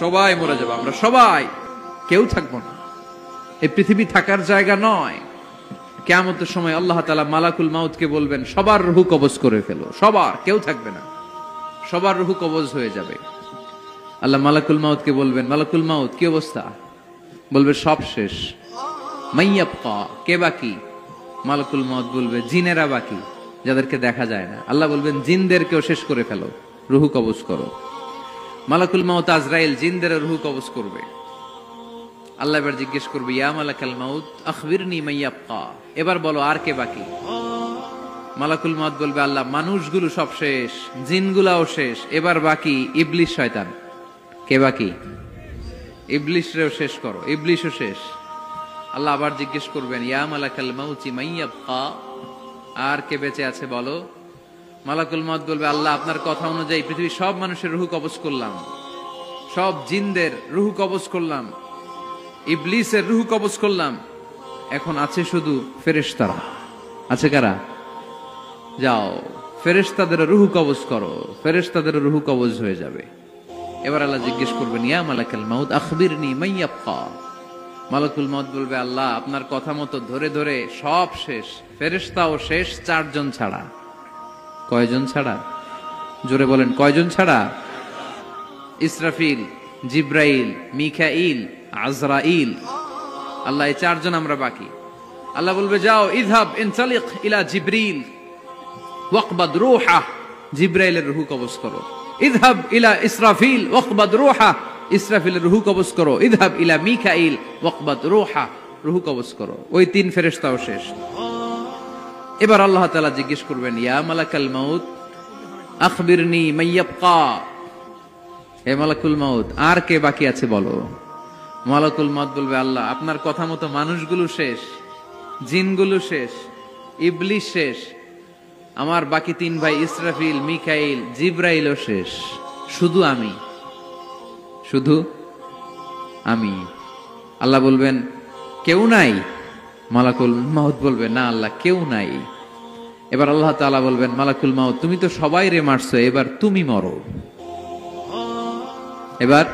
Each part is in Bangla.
সবাই মরে যাবো, আমরা সবাই, কেউ থাকবো না। এই পৃথিবী থাকার জায়গা নয়। কিয়ামতের সময় আল্লাহ তাআলা মালাকুল মাউতকে বলবেন, সবার রূহ কবজ করে ফেলো, সবার, কেউ থাকবে না, সবার রূহ কবজ হয়ে যাবে। আল্লাহ মালাকুল মাউতকে বলবেন, মালাকুল মাউত কি অবস্থা? বলবে সব শেষ। মাইয়াবকা, কে বাকি? মালাকুল মাউত বলবে জিনেরা বাকি, যাদেরকে দেখা যায় না। আল্লাহ বলবেন জিনদেরকেও শেষ করে ফেলো, রূহ কবজ করো। মালাকুল মাউত আজরাইল জিনদের রূহ কবজ করবে। আল্লাহ এবার জিজ্ঞেস করবে, ইয়া মালাকাল মাউত আখবিরনি মাইয়াবকা, এবার বলো আর কে বাকি? মালাকুল মাউত বলবে, আল্লাহ মানুষগুলো সব শেষ, জিনগুলাও শেষ, এবার বাকি ইবলিস শয়তান। কে বাকি? ইবলিসরেও শেষ করো, ইবলিসও শেষ। আল্লাহ আবার জিজ্ঞেস করবেন, ইয়া মালাকাল মাউতি মাইয়াবকা, আর কে বেঁচে আছে বলো। মালাকুল মাউত বলবে, আল্লাহ আপনার কথা অনুযায়ী পৃথিবীর সব মানুষের রূহ কবজ করলাম, সব জিনদের রূহ কবজ করলাম, ইবলিসের রূহ কবজ করলাম, এখন আছে শুধু ফেরেশতারা। আছে কারা? যাও ফেরেশতাদের রূহ কবজ করো, ফেরেশতাদের রূহ কবজ হয়ে যাবে। এবার আল্লাহ জিজ্ঞেস করবেন, ইয়া মালাকাল মাউত আখবিরনি মাইয়াবকা। মালাকুল মাউত বলবে, আল্লাহ আপনার কথা মতো ধরে ধরে সব শেষ, ফেরেশতাও শেষ, 4 জন ছাড়া। কয়জন ছাড়া? জোরে বলেন, কয়জন ছাড়া? ইসরাফিল, জিব্রাইল, মিকাইল, আজরাইল। আল্লাহ এই 4 জন আমরা বাকি। আল্লাহ বলবে, যাও ইযহাব ইনতালিক ইলা জিবরিল ওয়াকবাদ রূহা, জিব্রাইলের রূহ কবজ করো। ইযহাব ইলা ইসরাফিল ওয়াকবাদ রূহা, ইসরাফিলের রূহ কবজ করো। ইযহাব ইলা মিকাইল ওয়াকবাদ রূহা, রূহ কবজ করো। ওই 3 ফেরেশতাও শেষ। এবার আল্লাহ তাআলা জিজ্ঞেস করবেন, ইয়া মালাকাল মাউত আখবিরনি মাইয়াবকা, হে মালাকুল মাউত আর কে বাকি আছে বলো। মালাকুল মাউত বলবে, আল্লাহ আপনার কথা মতো মানুষগুলো শেষ, জিনগুলো শেষ, ইবলিস শেষ, আমার বাকি 3 ভাই ইসরাফিল, মিকাইল, জিব্রাইলও শেষ, শুধু আমি, শুধু আমি। আল্লাহ বলবেন, কেউ নাই? মালাকুল মাউত বলবে, না আল্লাহ কেউ নাই। এবার আল্লাহ তাআলা বলবেন, মালাকুল মাউত তুমি তো সবাই রে মারছো, এবার তুমি মরো, এবার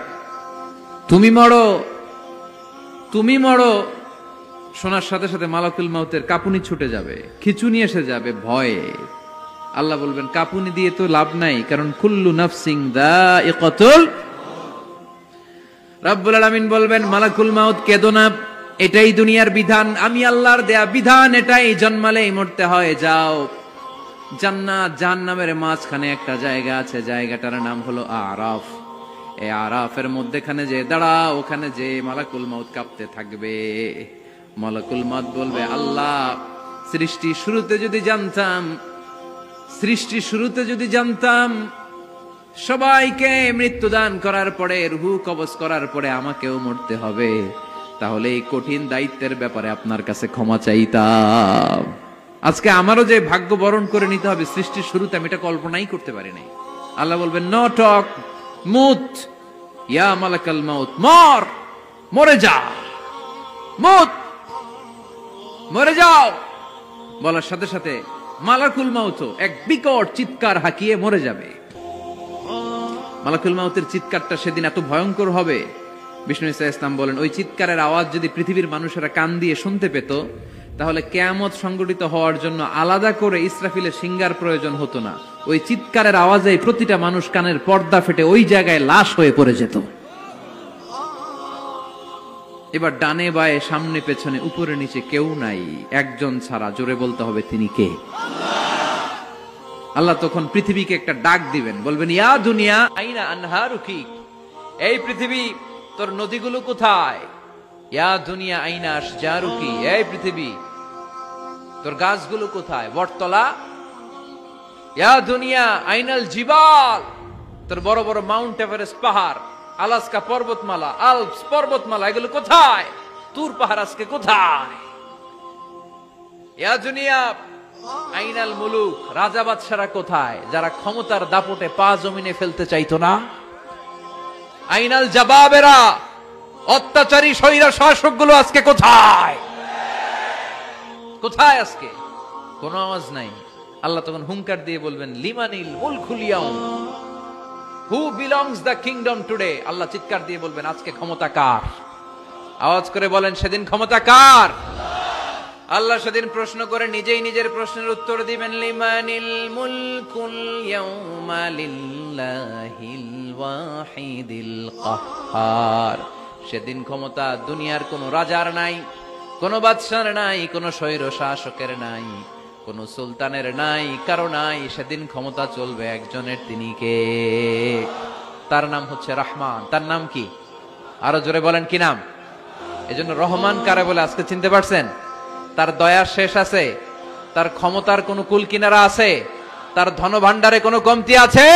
তুমি মরো, তুমি মরো। শোনার সাথে সাথে মালাকুল মাউতের কাঁপুনি ছুটে যাবে, খিঁচুনি এসে যাবে ভয়ে। আল্লাহ বলবেন, কাঁপুনি দিয়ে তো লাভ নাই, কারণ কুল্লু নাফসিন যায়িকাতুল। রব্বুল আলামিন বলবেন, মালাকুল মাউত কেঁদো না, এটাই দুনিয়ার বিধান, আমি আল্লাহর দেয়া বিধান, এটাই, জন্মালেই মরতে হয়। যাও, জান্নাত জাহান্নামের মাঝখানে একটা জায়গা আছে, জায়গাটার নাম হলো আরাফ। এই আরাফের মধ্যখানে যে দাঁড়া, ওখানে যে মালাকুল মাউত কাঁপতে থাকবে। মালাকুল মাউত বলবে, আল্লাহ সৃষ্টি শুরুতে যদি জানতাম, সৃষ্টি শুরুতে যদি জানতাম সবাইকে মৃত্যুদান করার পরে, রূহ কবজ করার পরে আমাকেও মরতে হবে, তাহলে এই কঠিন দায়িত্বের ব্যাপারে আপনার কাছে ক্ষমা চাইতাম। আজকে আমারও যে ভাগ্য বরণ করে নিতে হবে সৃষ্টির শুরুতে, আমি এটা কল্পনাই করতে পারি নাই। আল্লাহ বলবেন, নো টক, মুত, ইয়া মালাকাল মাউত, মর, মরে যা, মুত, মরে যাও। বলার সাথে সাথে মালাকুল মাউত এক বিকট চিৎকার হাঁকিয়ে মরে যাবে। মালাকুল মাউতের চিৎকারটা সেদিন এত ভয়ঙ্কর হবে, বিষ্ণু ঈসা ইসলাম বলেন, ওই চিৎকারের আওয়াজ যদি পৃথিবীর মানুষেরা কান দিয়ে শুনতে পেত, তাহলে কিয়ামত সংগঠিত হওয়ার জন্য আলাদা করে ইসরাফিলের সিঙ্গার প্রয়োজন হতো না। ওই চিৎকারের আওয়াজে প্রতিটা মানুষ কানের পর্দা ফেটে ওই জায়গায় লাশ হয়ে পড়ে যেত। এবার ডানে বায়ে, সামনে পেছনে, উপরে নিচে কেউ নাই, একজন ছাড়া। জোরে বলতে হবে, তিনি কে? আল্লাহ তখন পৃথিবীকে একটা ডাক দিবেন, বলবেন, ইয়া দুনিয়া আইনা আনহারুকি, এই পৃথিবী তোর নদীগুলো কোথায়? ইয়া দুনিয়া আইনা আশজারুকি, এই পৃথিবী তোর গাছগুলো কোথায়? বটতলা। ইয়া দুনিয়া আইনাল জিবাল, তোর বড় বড় মাউন্ট এভারেস্ট পাহাড়, আলাস্কা পর্বতমালা, আলপস পর্বতমালা, এগুলো কোথায়? তুর পাহাড় আজকে কোথায়? ইয়া দুনিয়া আইনাল মুলুক, রাজা বাদশারা কোথায়, যারা ক্ষমতার দাপটে পা জমিনে ফেলতে চাইতো না? আইনাল জাবাবেরা, অত্যাচারী স্বৈরা শাসকগুলো আজকে কোথায়? কোথায় আজকে? কোনো আওয়াজ নাই। আল্লাহ তখন হুঙ্কার দিয়ে বলবেন, লিমানিল মুলকুল ইয়াউম, who belongs the kingdom today? আল্লাহ চিৎকার দিয়ে বলবেন আজকে ক্ষমতা কার? আওয়াজ করে বলেন সেদিন ক্ষমতা কার? আল্লাহ সেদিন প্রশ্ন করে নিজেই নিজের প্রশ্নের উত্তর দিবেন, লিমানিল মুলকুল ইয়াউমা লিল্লাহিল ওয়াহিদিল কাহ্হার। সেদিন ক্ষমতা দুনিয়ার কোন রাজার নাই, কোন বাদশার নাই, কোন স্বৈর শাসকের নাই, কোন সুলতানের নাই, কারো নাই। সেদিন ক্ষমতা চলবে একজনের, তিনি কে? তার নাম হচ্ছে রহমান। তার নাম কি? আরো জোরে বলেন কি নাম? এজন্য রহমান কারে বলে আজকে চিনতে পারছেন? তার দয়ার শেষ আছে? তার ক্ষমতার কোন কুল কিনারা আছে? তার ধন ভান্ডারে কোনো কমতি আছে?